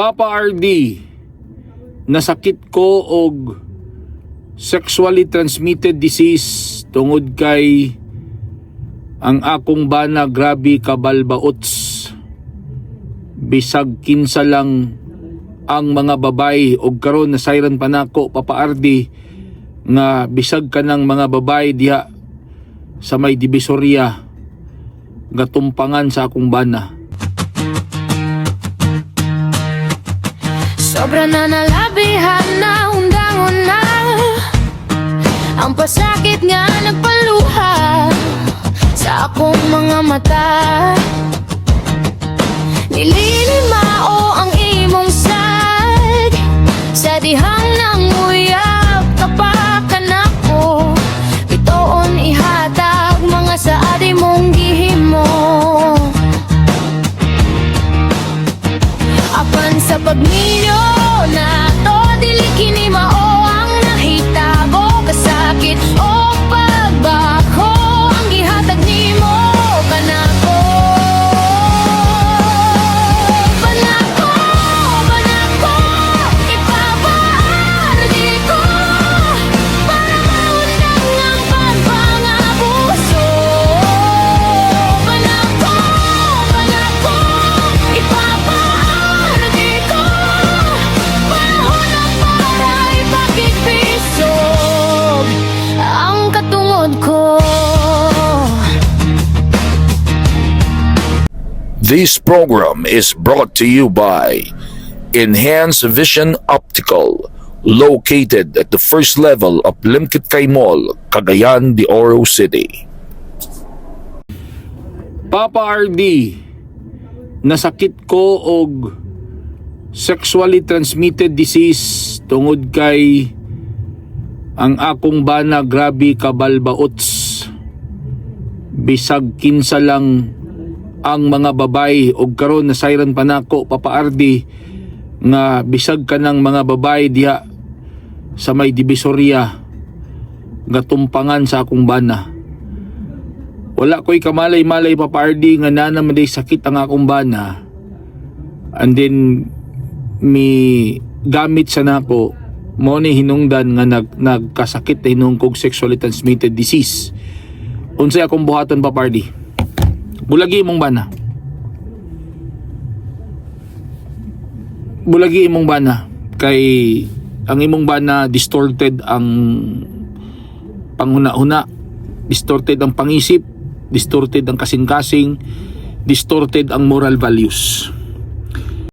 Papa RD, nasakit ko og sexually transmitted disease tungod kay ang akong bana grabe kabalbaots. Bisag kinsa lang ang mga babay og karon na siren pa nako Papa RD nga bisag kanang mga babay diha sa may Divisoria gatumpangan sa akong bana. Sobra na nalabihan na undangon na ang pasakit nga nagpaluha sa akong mga mata. Nilinimao ang imong sad sa dihang nang uyab kapakan ako. Bitoon ihatag mga saadi mong gihimo. Apan sa pagminyo na to dili kini mao ang nahitago kasakit o pagbako ang gihatag nimo kanako. Banako, banako, ipapaardi ko para maundang ang pagpangabuso. Banako, banako, ipapaardi ko panahon ang para ipagkipisog ang katungod ko. This program is brought to you by Enhance Vision Optical, located at the first level of Limkit Kay Mall, Cagayan de Oro City. Papa RD, nasakit ko og sexually transmitted disease tungod kay ang akong bana grabe kabalbaots. Bisag kinsa lang ang mga babay og karon na siren pa nako Papa RD nga bisag kanang mga babay diha sa may Divisoria gatumpangan sa akong bana. Wala ko'y kamalay-malay Papa RD nga naman day sakit ang akong bana, and then mi gamit sa nako mo ni hinungdan nga nagkasakit na hinung kog sexually transmitted disease. Unsay akong buhaton Papa RD? Bulagi imong bana. Bulagi imong bana kay ang imong bana distorted ang panghuna-huna, distorted ang pangisip, distorted ang kasing-kasing, distorted ang moral values.